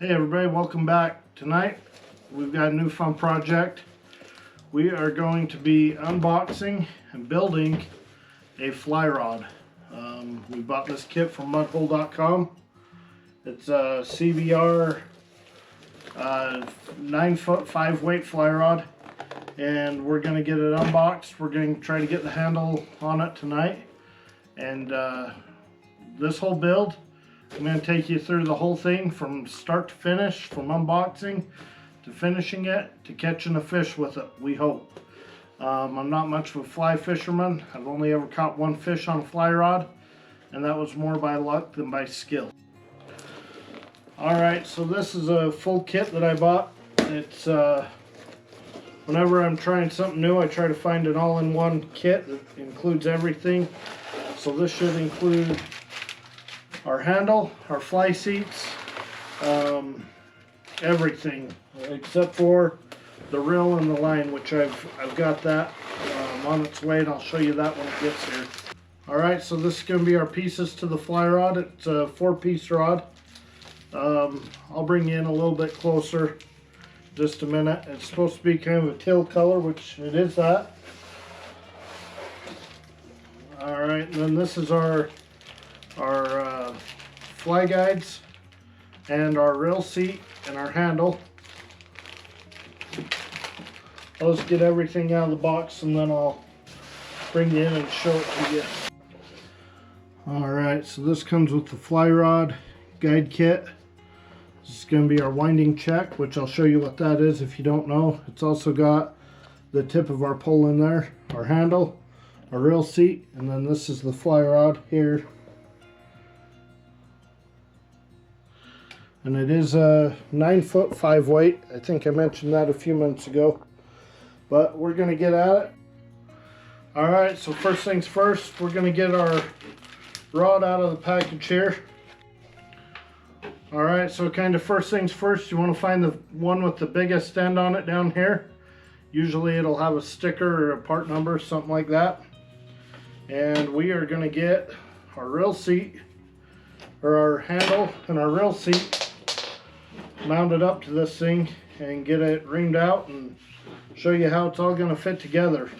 Hey everybody, welcome back. Tonight we've got a new fun project. We are going to be unboxing and building a fly rod. We bought this kit from mudhole.com. It's a CBR 9-foot 5-weight fly rod, and we're going to get it unboxed. We're going to try to get the handle on it tonight, and this whole build, I'm going to take you through the whole thing from start to finish, from unboxing to finishing it to catching a fish with it, we hope. I'm not much of a fly fisherman. I've only ever caught one fish on a fly rod, and that was more by luck than by skill. Alright, so this is a full kit that I bought. It's whenever I'm trying something new, I try to find an all-in-one kit that includes everything. So this should include our handle, our fly seats, everything except for the reel and the line, which I've got that on its way, and I'll show you that when it gets here. Alright, so this is going to be our pieces to the fly rod. It's a 4-piece rod. I'll bring you in a little bit closer just a minute. It's supposed to be kind of a teal color, which it is that. Alright, and then this is our fly guides and our reel seat and our handle. I'll just get everything out of the box and then I'll bring you in and show it to you. Alright, so this comes with the fly rod guide kit. This is going to be our winding check, which I'll show you what that is if you don't know. It's also got the tip of our pole in there, our handle, our reel seat, and then this is the fly rod here. And it is a 9-foot 5-weight. I think I mentioned that a few minutes ago. But we're going to get at it. Alright, so first things first, we're going to get our rod out of the package here. Alright, so kind of first things first, you want to find the one with the biggest end on it down here. Usually it'll have a sticker or a part number, something like that. And we are going to get our reel seat, or our handle and our reel seat mounted up to this thing and get it reamed out and show you how it's all going to fit together.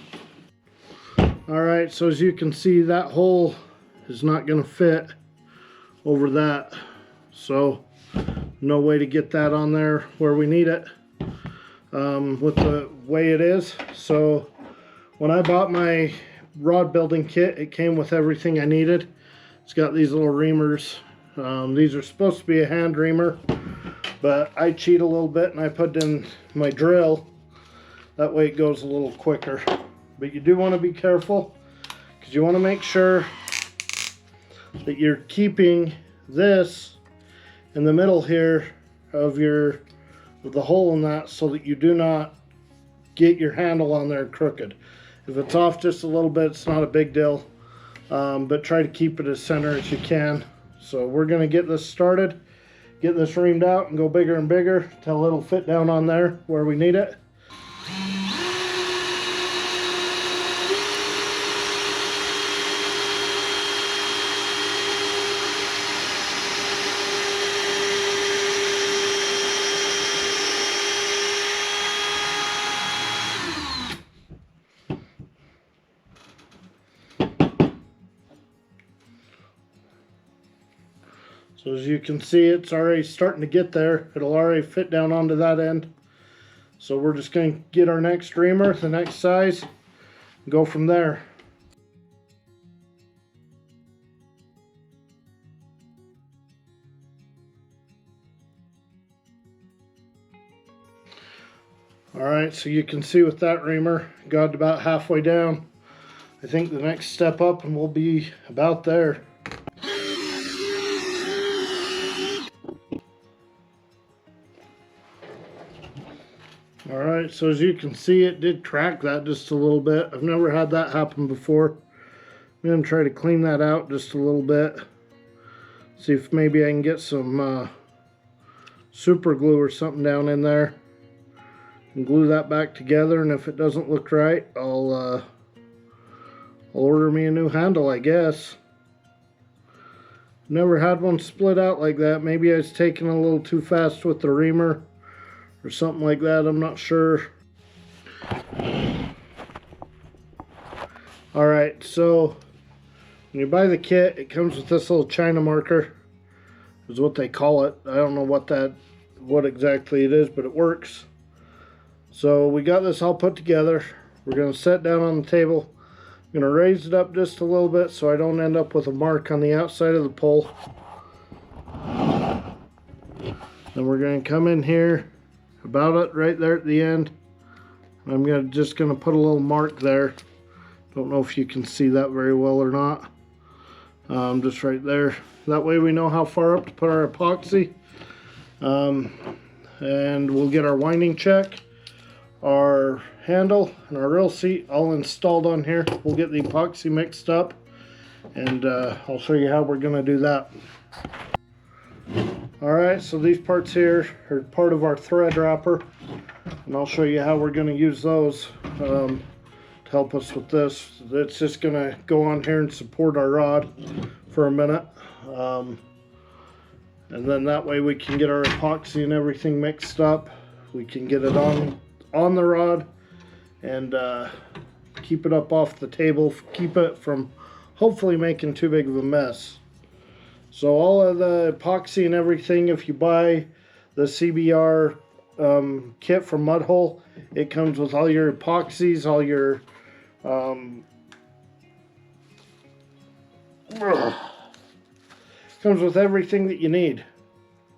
Alright, so as you can see, that hole is not going to fit over that, so no way to get that on there where we need it with the way it is. So when I bought my rod building kit, it came with everything I needed. It's got these little reamers. These are supposed to be a hand reamer, but I cheat a little bit and I put in my drill. That way it goes a little quicker. But you do want to be careful, because you want to make sure that you're keeping this in the middle here of the hole in that, so that you do not get your handle on there crooked. If it's off just a little bit, it's not a big deal, but try to keep it as center as you can. So we're going to get this started, get this reamed out and go bigger and bigger till it'll fit down on there where we need it. So as you can see, it's already starting to get there. It'll already fit down onto that end. So we're just going to get our next reamer, the next size, and go from there. Alright, so you can see with that reamer, got about halfway down. I think the next step up and we'll be about there. Alright, so as you can see, it did crack that just a little bit. I've never had that happen before. I'm going to try to clean that out just a little bit. See if maybe I can get some super glue or something down in there and glue that back together. And if it doesn't look right, I'll order me a new handle, I guess. Never had one split out like that. Maybe I was taking a little too fast with the reamer or something like that. I'm not sure. Alright, so when you buy the kit, it comes with this little China marker, is what they call it. I don't know what exactly it is, but it works. So we got this all put together. We're going to set down on the table. I'm going to raise it up just a little bit so I don't end up with a mark on the outside of the pole. Then we're going to come in here about it right there at the end. I'm just going to put a little mark there. Don't know if you can see that very well or not. Just right there. That way we know how far up to put our epoxy. And we'll get our winding check, our handle, and our rail seat all installed on here. We'll get the epoxy mixed up, and I'll show you how we're going to do that. Alright, so these parts here are part of our thread wrapper, and I'll show you how we're going to use those to help us with this. It's just going to go on here and support our rod for a minute, and then that way we can get our epoxy and everything mixed up. We can get it on the rod and keep it up off the table, keep it from hopefully making too big of a mess. So all of the epoxy and everything, if you buy the CBR kit from Mudhole, it comes with all your epoxies, all your comes with everything that you need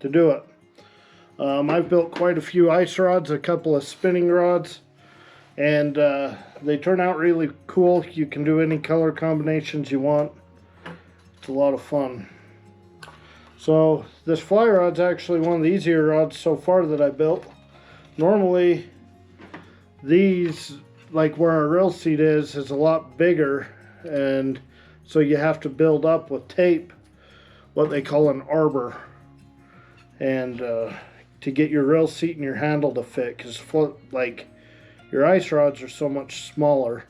to do it. I've built quite a few ice rods, a couple of spinning rods, and they turn out really cool. You can do any color combinations you want. It's a lot of fun. So this fly rod's actually one of the easier rods so far that I built. Normally these, like where our rail seat is a lot bigger, and so you have to build up with tape what they call an arbor, and to get your rail seat and your handle to fit, because like your ice rods are so much smaller.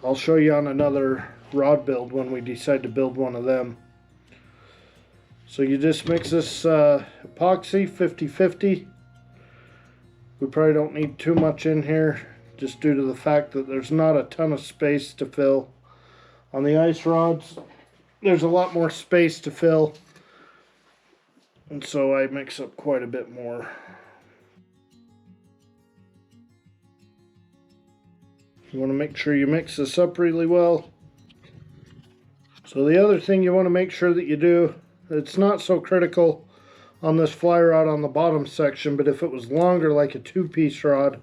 I'll show you on another rod build when we decide to build one of them. So you just mix this epoxy 50-50. We probably don't need too much in here, just due to the fact that there's not a ton of space to fill. On the ice rods, there's a lot more space to fill, and so I mix up quite a bit more. You want to make sure you mix this up really well. So the other thing you want to make sure that you do, it's not so critical on this fly rod on the bottom section, but if it was longer, like a two-piece rod,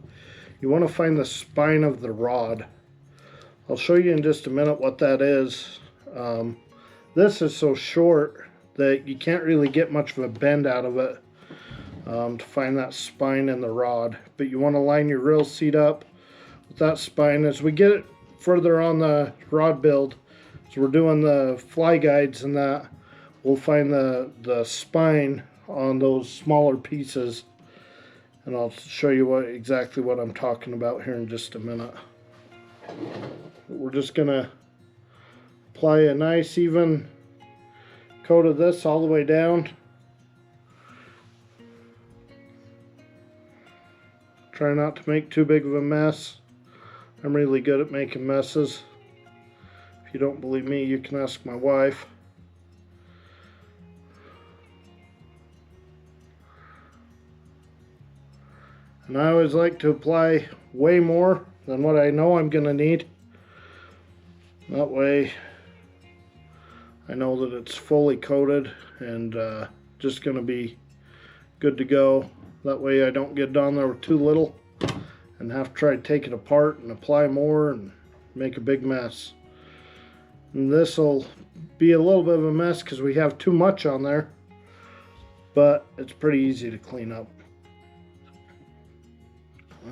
you want to find the spine of the rod. I'll show you in just a minute what that is. This is so short that you can't really get much of a bend out of it to find that spine in the rod. But you want to line your rail seat up with that spine. As we get it further on the rod build, so we're doing the fly guides and that, we'll find the spine on those smaller pieces, and I'll show you exactly what I'm talking about here in just a minute. We're just gonna apply a nice even coat of this all the way down. Try not to make too big of a mess. I'm really good at making messes. If you don't believe me, you can ask my wife. And I always like to apply way more than what I know I'm going to need. That way I know that it's fully coated and just going to be good to go. That way I don't get down there with too little and have to try to take it apart and apply more and make a big mess. And this will be a little bit of a mess because we have too much on there, but it's pretty easy to clean up.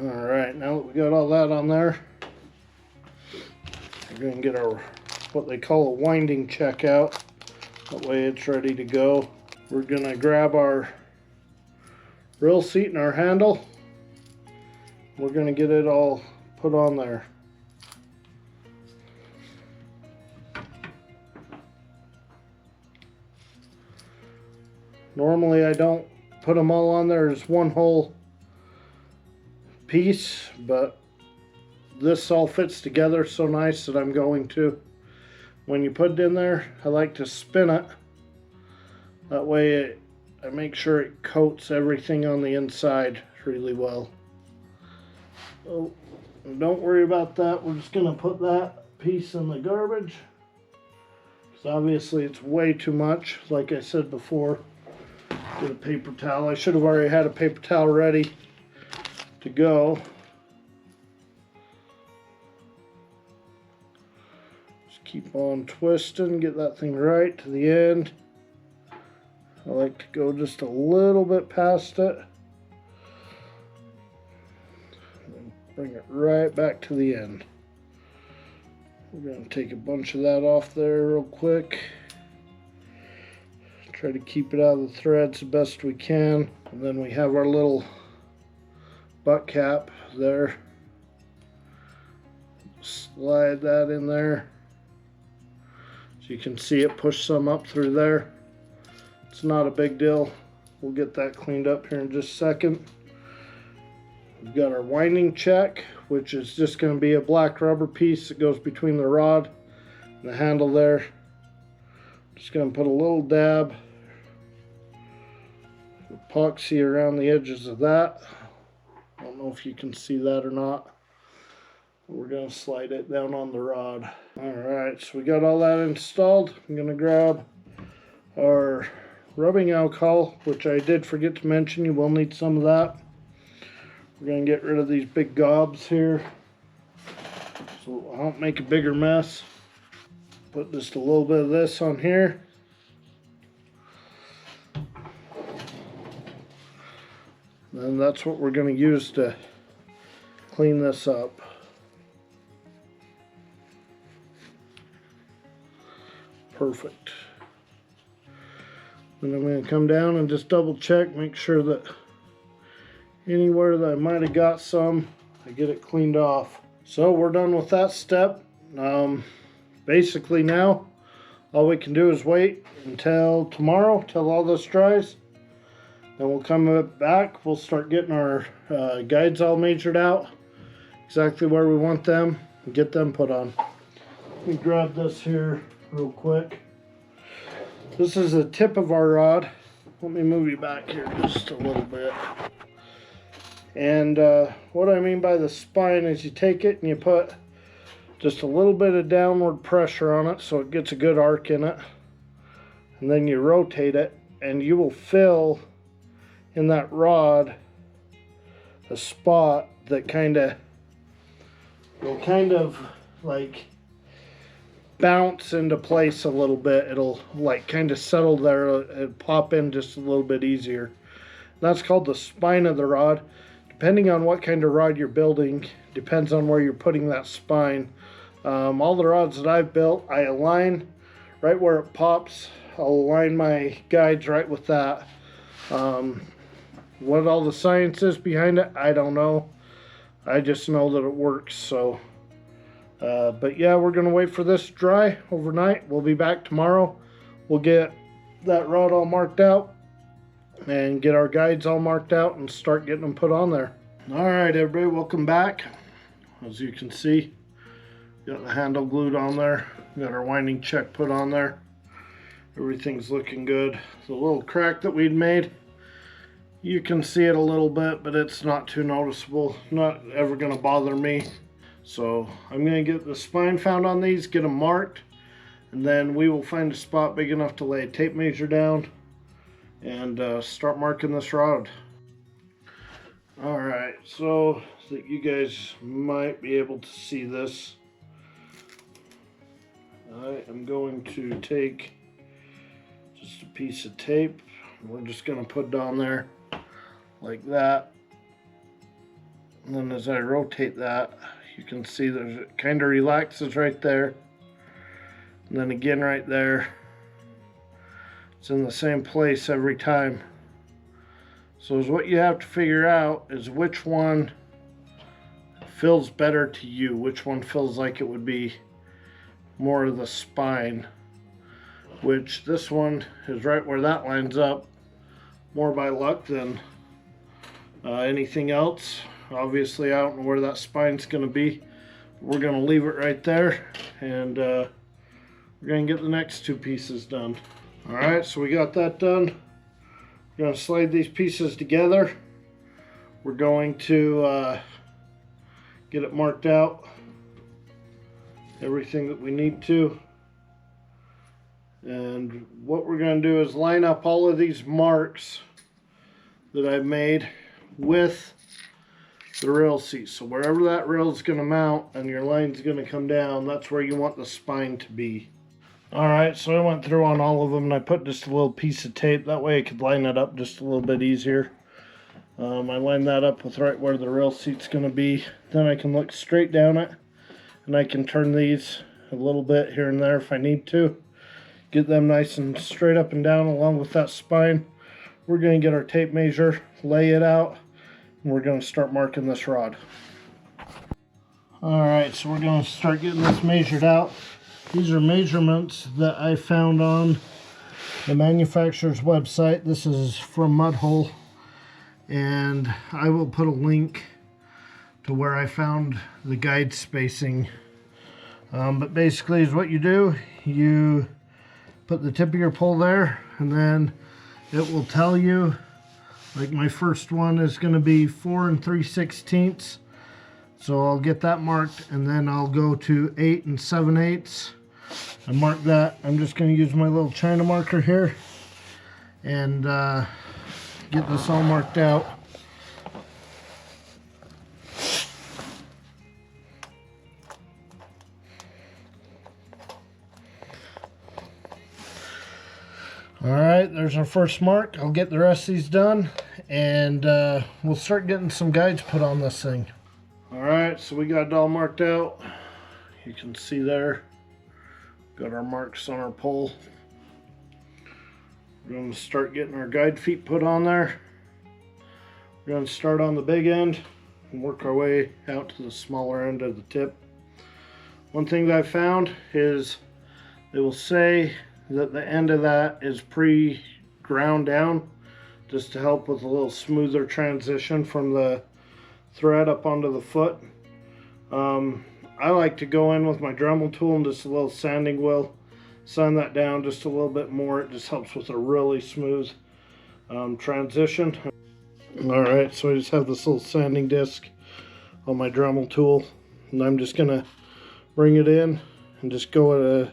Alright, now that we got all that on there, we're going to get our what they call a winding check out. That way it's ready to go. We're going to grab our rail seat and our handle. We're going to get it all put on there. Normally I don't put them all on there as one whole piece, but this all fits together so nice that I'm going to. When you put it in there, I like to spin it. That way I make sure it coats everything on the inside really well. Oh, don't worry about that. We're just going to put that piece in the garbage. Because obviously it's way too much. Like I said before, get a paper towel. I should have already had a paper towel ready to go. Just keep on twisting, get that thing right to the end. I like to go just a little bit past it. And bring it right back to the end. We're going to take a bunch of that off there real quick. Try to keep it out of the threads the best we can. And then we have our little butt cap there. Slide that in there. So you can see it push some up through there. It's not a big deal. We'll get that cleaned up here in just a second. We've got our winding check, which is just going to be a black rubber piece that goes between the rod and the handle there. Just going to put a little dab of epoxy around the edges of that. I don't know if you can see that or not. We're going to slide it down on the rod. Alright, so we got all that installed. I'm going to grab our rubbing alcohol, which I did forget to mention. You will need some of that. We're going to get rid of these big gobs here so I don't make a bigger mess. Put just a little bit of this on here. And that's what we're going to use to clean this up. Perfect. Then I'm going to come down and just double check, make sure that anywhere that I might have got some, I get it cleaned off. So we're done with that step. Basically now, all we can do is wait until tomorrow, till all this dries. Then we'll come back, we'll start getting our guides all measured out, exactly where we want them, and get them put on. Let me grab this here real quick. This is the tip of our rod. Let me move you back here just a little bit. And what I mean by the spine is you take it and you put just a little bit of downward pressure on it so it gets a good arc in it. And then you rotate it and you will fill in that rod a spot that will kind of like bounce into place a little bit. It'll like kind of settle there and pop in just a little bit easier. That's called the spine of the rod. Depending on what kind of rod you're building, depends on where you're putting that spine. All the rods that I've built, I align right where it pops. I'll align my guides right with that. What all the science is behind it, I don't know. I just know that it works. So, but yeah, we're gonna wait for this to dry overnight. We'll be back tomorrow. We'll get that rod all marked out and get our guides all marked out and start getting them put on there. Alright everybody, welcome back. As you can see, got the handle glued on there, got our winding check put on there. Everything's looking good. The little crack that we'd made, you can see it a little bit, but it's not too noticeable. Not ever gonna bother me. So I'm gonna get the spine found on these, get them marked, and then we will find a spot big enough to lay a tape measure down and start marking this rod. Alright, so that you guys might be able to see this, I am going to take just a piece of tape. We're just going to put it on there like that. And then as I rotate that, you can see that it kind of relaxes right there. And then again right there. It's in the same place every time. So what you have to figure out is which one feels better to you, which one feels like it would be more of the spine, which this one is right where that lines up. more by luck than anything else. Obviously, I don't know where that spine's going to be. We're going to leave it right there, and we're going to get the next two pieces done. Alright, so we got that done. We're going to slide these pieces together. We're going to get it marked out, everything that we need to. And what we're going to do is line up all of these marks that I've made with the rail seat. So wherever that rail is going to mount and your line's going to come down, that's where you want the spine to be. Alright, so I went through on all of them and I put just a little piece of tape. That way I could line it up just a little bit easier. I lined that up with right where the rail seat's going to be. Then I can look straight down it, and I can turn these a little bit here and there if I need to. Get them nice and straight up and down along with that spine. We're going to get our tape measure, lay it out, and we're going to start marking this rod. Alright, so we're going to start getting this measured out. These are measurements that I found on the manufacturer's website. This is from Mudhole, and I will put a link to where I found the guide spacing. But basically is what you do, you put the tip of your pole there, and then it will tell you, like my first one is going to be 4 3/16. So I'll get that marked, and then I'll go to 8 7/8 and mark that. I'm just going to use my little China marker here and get this all marked out. Alright, there's our first mark. I'll get the rest of these done, and we'll start getting some guides put on this thing. Alright, so we got it all marked out. You can see there, got our marks on our pole. We're going to start getting our guide feet put on there. We're going to start on the big end and work our way out to the smaller end of the tip. One thing that I found is it will say that the end of that is pre-ground down, just to help with a little smoother transition from the thread up onto the foot. I like to go in with my Dremel tool and just a little sanding wheel, sand that down just a little bit more. It just helps with a really smooth transition. Alright, so I just have this little sanding disc on my Dremel tool, and I'm just gonna bring it in and just go at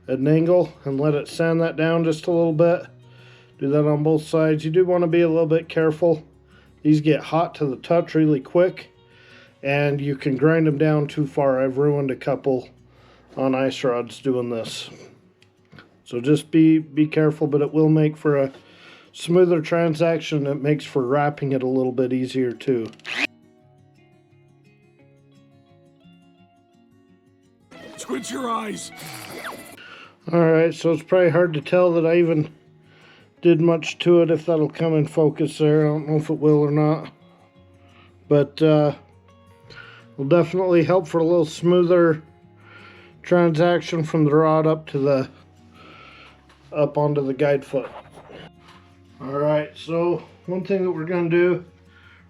an angle and let it sand that down just a little bit. Do that on both sides. You do want to be a little bit careful. These get hot to the touch really quick, and you can grind them down too far. I've ruined a couple on ice rods doing this. So just be careful, but it will make for a smoother transaction. It makes for wrapping it a little bit easier too. Squint your eyes. Alright, so it's probably hard to tell that I even did much to it, if that'll come in focus there. I don't know if it will or not. But will definitely help for a little smoother transaction from the rod up onto the guide foot. Alright, so one thing that we're going to do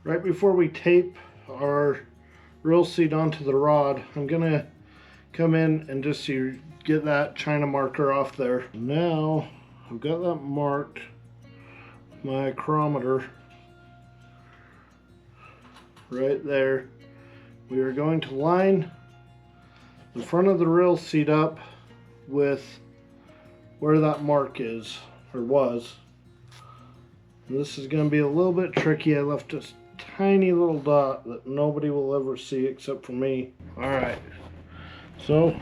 right before we tape our rail seat onto the rod, I'm going to come in and just get that China marker off there. Now I've got that marked with my micrometer right there. We are going to line the front of the rail seat up with where that mark is, or was. And this is going to be a little bit tricky. I left this tiny little dot that nobody will ever see except for me. Alright, so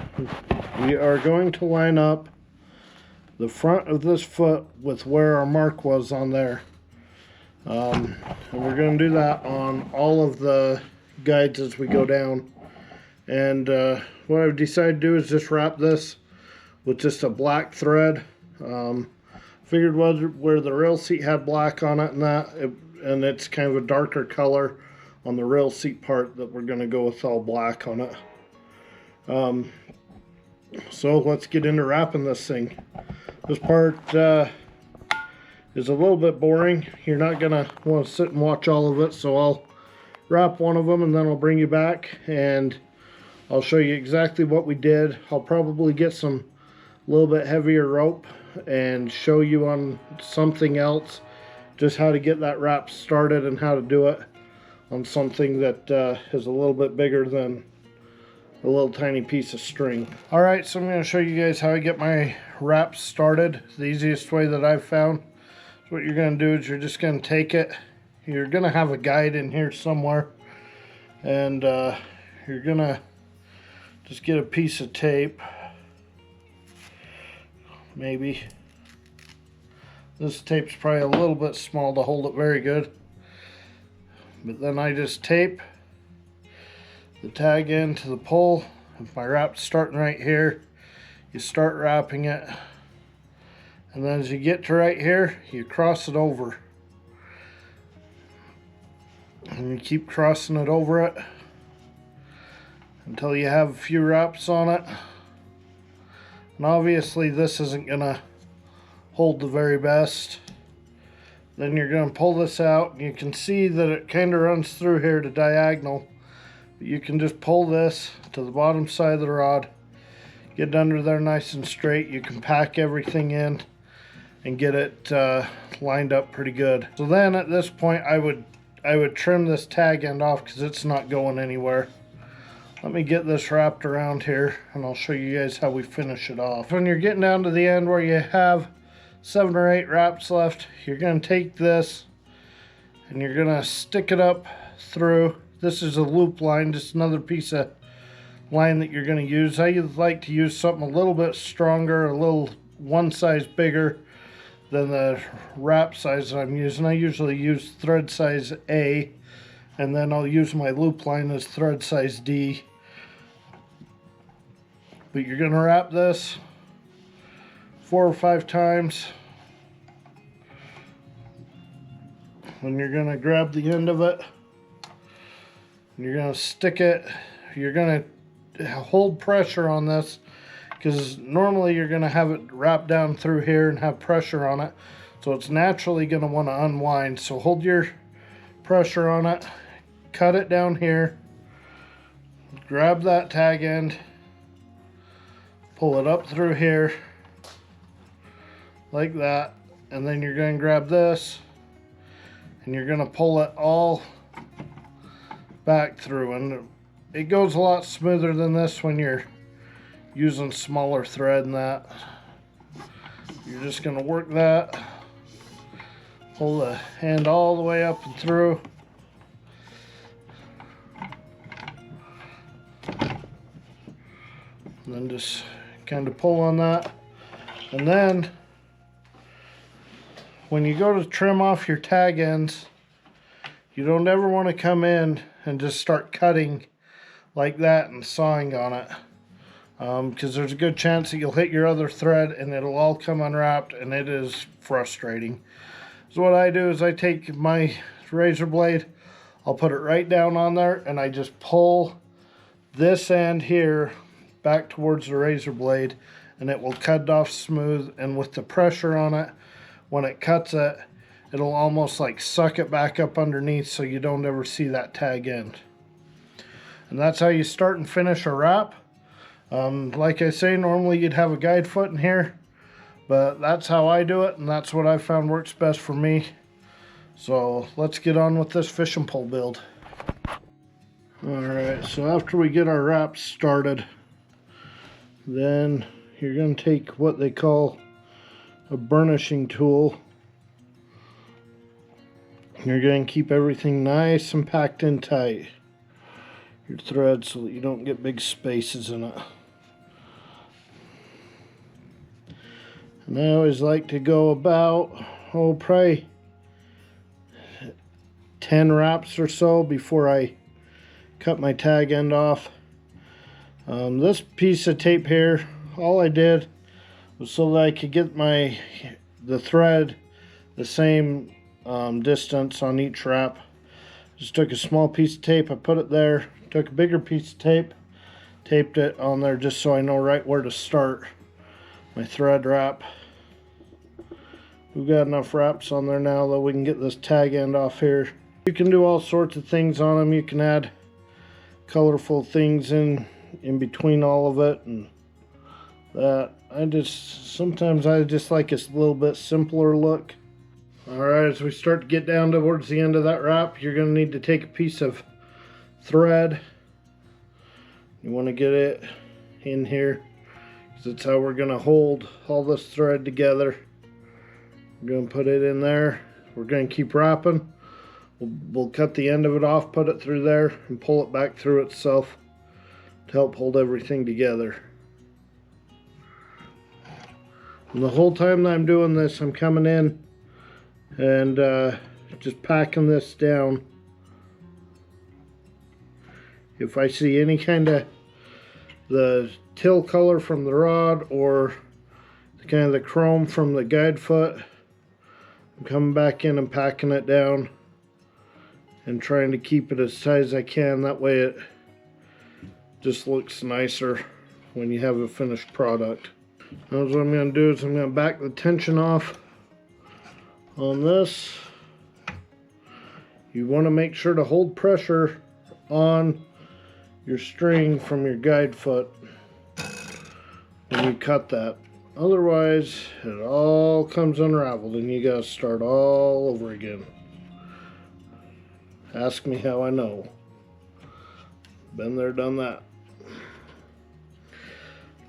we are going to line up the front of this foot with where our mark was on there. And we're going to do that on all of the guides as we go down. And what I've decided to do is just wrap this with just a black thread. Figured where the rail seat had black on it and it's kind of a darker color on the rail seat part, that we're going to go with all black on it. So let's get into wrapping this thing. This part is a little bit boring. You're not gonna want to sit and watch all of it, so I'll wrap one of them and then I'll bring you back and I'll show you exactly what we did. I'll probably get some little bit heavier rope and show you on something else just how to get that wrap started and how to do it on something that is a little bit bigger than a little tiny piece of string. Alright, so I'm going to show you guys how I get my wrap started. The easiest way that I've found. So what you're going to do is you're just going to take it. You're going to have a guide in here somewhere. And you're going to just get a piece of tape. Maybe. This tape's probably a little bit small to hold it very good. But then I just tape the tag end to the pole. If my wrap's starting right here, you start wrapping it. And then as you get to right here, you cross it over. And you keep crossing it over it until you have a few wraps on it. And obviously this isn't gonna hold the very best. Then you're gonna pull this out. You can see that it kind of runs through here to diagonal. But you can just pull this to the bottom side of the rod, get it under there nice and straight. You can pack everything in and get it lined up pretty good. So then at this point I would trim this tag end off because it's not going anywhere. Let me get this wrapped around here and I'll show you guys how we finish it off. When you're getting down to the end where you have 7 or 8 wraps left, you're going to take this and you're going to stick it up through. This is a loop line, just another piece of line that you're going to use. I like to use something a little bit stronger, a little one size bigger than the wrap size that I'm using. I usually use thread size A, and then I'll use my loop line as thread size D. But you're going to wrap this 4 or 5 times. And you're going to grab the end of it. And you're going to stick it. You're going to hold pressure on this because normally you're going to have it wrapped down through here and have pressure on it. So it's naturally going to want to unwind. So hold your pressure on it. Cut it down here. Grab that tag end. Pull it up through here like that, and then you're going to grab this and you're going to pull it all back through, and it goes a lot smoother than this when you're using smaller thread than that. You're just going to work that, pull the end all the way up and through. And then just kind of pull on that. And then when you go to trim off your tag ends, you don't ever want to come in and just start cutting like that and sawing on it, because there's a good chance that you'll hit your other thread and it'll all come unwrapped, and it is frustrating. So what I do is I take my razor blade, I'll put it right down on there, and I just pull this end here back towards the razor blade, and it will cut it off smooth. And with the pressure on it, when it cuts it, it'll almost like suck it back up underneath so you don't ever see that tag end. And that's how you start and finish a wrap. Like I say, normally you'd have a guide foot in here, but that's how I do it, and that's what I found works best for me. So let's get on with this fishing pole build. Alright, so after we get our wraps started, then you're going to take what they call a burnishing tool. You're going to keep everything nice and packed in tight, your thread, so that you don't get big spaces in it. And I always like to go about, probably 10 wraps or so before I cut my tag end off. This piece of tape here, all I did was so that I could get the thread the same distance on each wrap. Just took a small piece of tape, I put it there, took a bigger piece of tape, taped it on there just so I know right where to start my thread wrap. We've got enough wraps on there now that we can get this tag end off here. You can do all sorts of things on them. You can add colorful things in between all of it, and that sometimes I just like a little bit simpler look. Alright, as we start to get down towards the end of that wrap, you're going to need to take a piece of thread. You want to get it in here, because it's how we're going to hold all this thread together. We're going to put it in there. We're going to keep wrapping. We'll cut the end of it off, put it through there, and pull it back through itself to help hold everything together. And the whole time that I'm doing this, I'm coming in and just packing this down. If I see any kind of the teal color from the rod or kind of the chrome from the guide foot, I'm coming back in and packing it down and trying to keep it as tight as I can. That way it just looks nicer when you have a finished product. Now what I'm going to do is I'm going to back the tension off on this. You want to make sure to hold pressure on your string from your guide foot when you cut that. Otherwise, it all comes unraveled and you gotta start all over again. Ask me how I know. Been there, done that.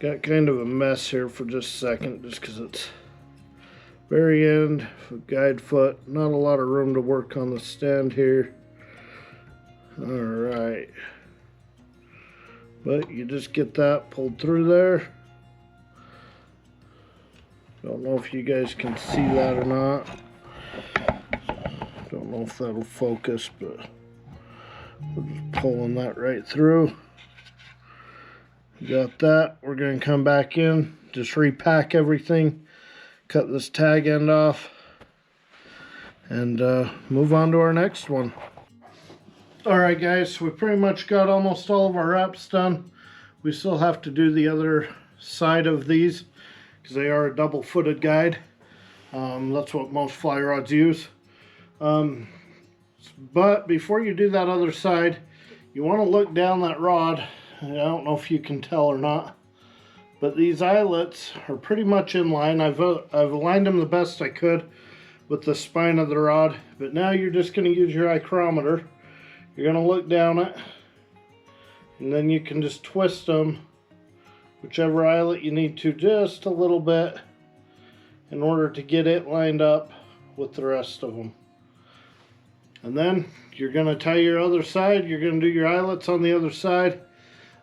Got kind of a mess here for just a second, just because it's very end of guide foot. Not a lot of room to work on the stand here. Alright. But you just get that pulled through there. Don't know if you guys can see that or not. Don't know if that'll focus, but we're just pulling that right through. Got that. We're going to come back in, just repack everything, cut this tag end off, and move on to our next one. Alright guys, we pretty much got almost all of our wraps done. We still have to do the other side of these because they are a double-footed guide. That's what most fly rods use. But before you do that other side, you want to look down that rod. I don't know if you can tell or not, but these eyelets are pretty much in line. I've aligned them the best I could with the spine of the rod, but now you're just going to use your micrometer. You're going to look down it, and then you can just twist them, whichever eyelet you need to, just a little bit in order to get it lined up with the rest of them. And then you're going to tie your other side. You're going to do your eyelets on the other side.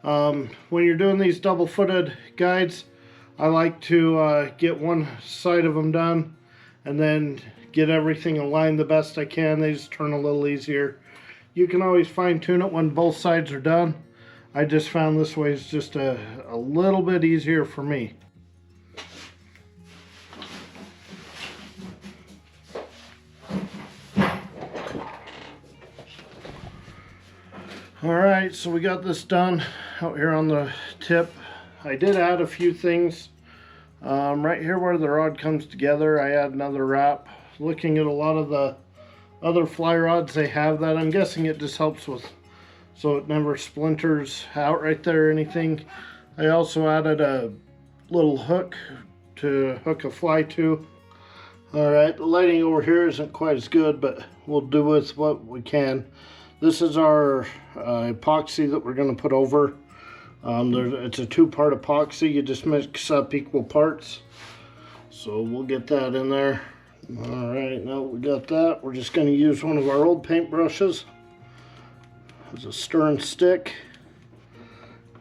When you're doing these double-footed guides, I like to get one side of them done and then get everything aligned the best I can. They just turn a little easier. You can always fine-tune it when both sides are done. I just found this way is just a little bit easier for me. Alright, so we got this done out here on the tip. I did add a few things. Right here where the rod comes together, I add another wrap. Looking at a lot of the other fly rods, they have that. I'm guessing it just helps with so it never splinters out right there or anything. I also added a little hook to hook a fly to. Alright, the lighting over here isn't quite as good, but we'll do with what we can. This is our epoxy that we're going to put over. It's a two-part epoxy. You just mix up equal parts. So we'll get that in there. Alright, now we got that, we're just going to use one of our old paint brushes as a stirring stick.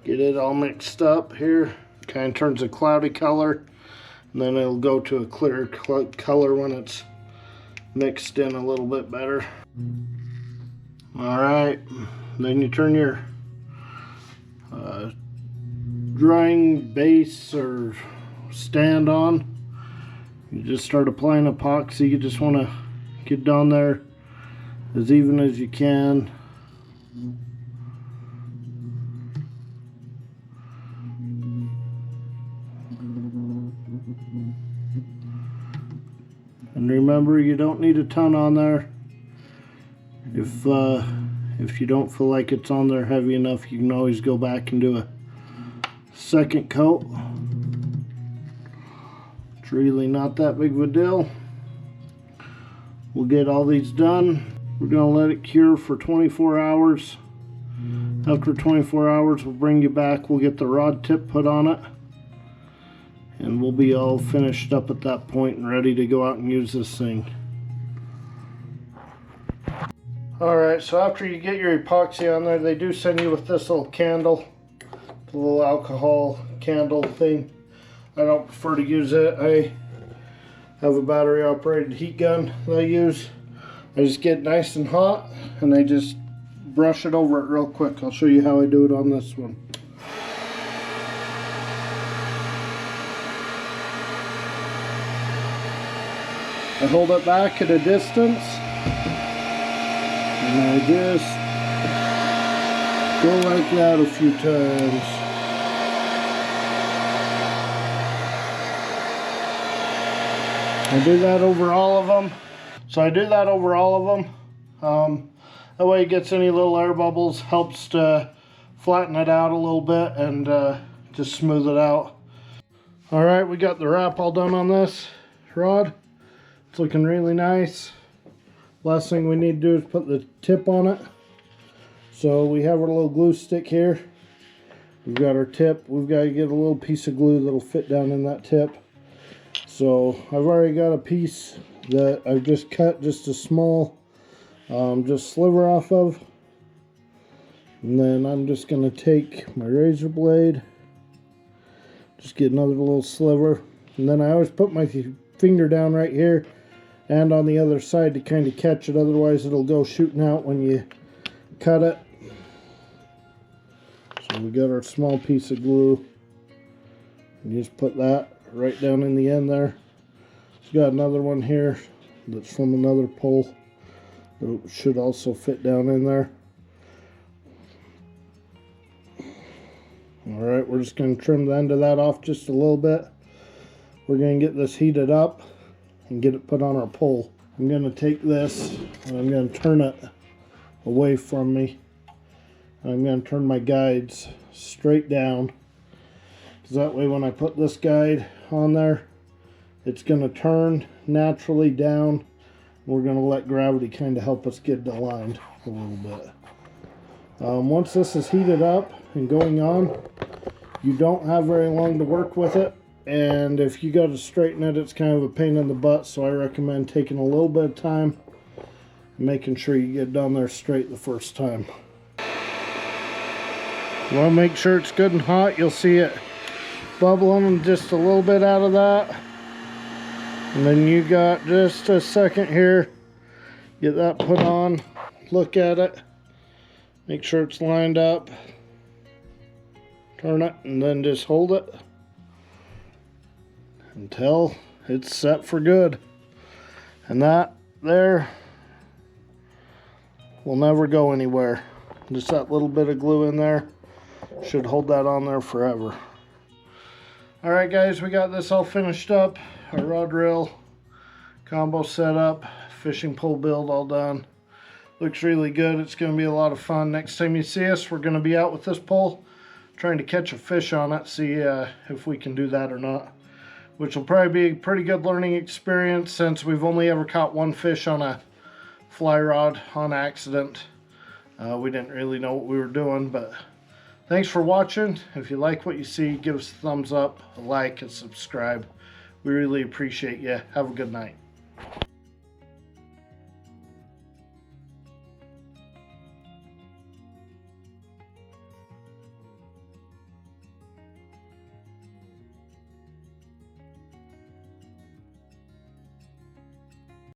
Get it all mixed up here. Kind of turns a cloudy color, and then it'll go to a clear color when it's mixed in a little bit better. Alright, then you turn your drying base or stand on. You just start applying epoxy. You just want to get down there as even as you can. And remember, you don't need a ton on there. If you don't feel like it's on there heavy enough, you can always go back and do a second coat. It's really not that big of a deal. We'll get all these done. We're gonna let it cure for 24 hours. After 24 hours, we'll bring you back. We'll get the rod tip put on it. And we'll be all finished up at that point and ready to go out and use this thing. Alright, so after you get your epoxy on there, they do send you with this little candle. The little alcohol candle thing. I don't prefer to use it. I have a battery operated heat gun that I use. I just get nice and hot and I just brush it over it real quick. I'll show you how I do it on this one. I hold it back at a distance and I just go like that a few times. I do that over all of them. So I do that over all of them. That way it gets any little air bubbles, helps to flatten it out a little bit and just smooth it out. Alright, we got the wrap all done on this rod. It's looking really nice. Last thing we need to do is put the tip on it. So we have our little glue stick here. We've got our tip. We've got to get a little piece of glue that'll fit down in that tip. So I've already got a piece that I've just cut just a small just sliver off of. And then I'm just going to take my razor blade, just get another little sliver, and then I always put my finger down right here and on the other side to kind of catch it, otherwise it'll go shooting out when you cut it. So we got our small piece of glue and just put that right down in the end there. It's got another one here that's from another pole that should also fit down in there. Alright, we're just going to trim the end of that off just a little bit. We're going to get this heated up and get it put on our pole. I'm going to take this and I'm going to turn it away from me. I'm going to turn my guides straight down, because that way when I put this guide on there, it's going to turn naturally down. We're going to let gravity kind of help us get it aligned a little bit. Once this is heated up and going on, you don't have very long to work with it, and if you got to straighten it, it's kind of a pain in the butt, so I recommend taking a little bit of time and making sure you get down there straight the first time. You want to make sure it's good and hot. You'll see it bubbling just a little bit out of that. And then you got just a second here. Get that put on. Look at it. Make sure it's lined up. Turn it and then just hold it until it's set for good. And that there will never go anywhere. Just that little bit of glue in there should hold that on there forever. Alright guys, we got this all finished up. Our rod reel combo set up, fishing pole build all done. Looks really good. It's going to be a lot of fun. Next time you see us, we're going to be out with this pole trying to catch a fish on it, see if we can do that or not, which will probably be a pretty good learning experience since we've only ever caught one fish on a fly rod on accident. We didn't really know what we were doing, but thanks for watching. If you like what you see, give us a thumbs up, a like, and subscribe. We really appreciate you. Have a good night.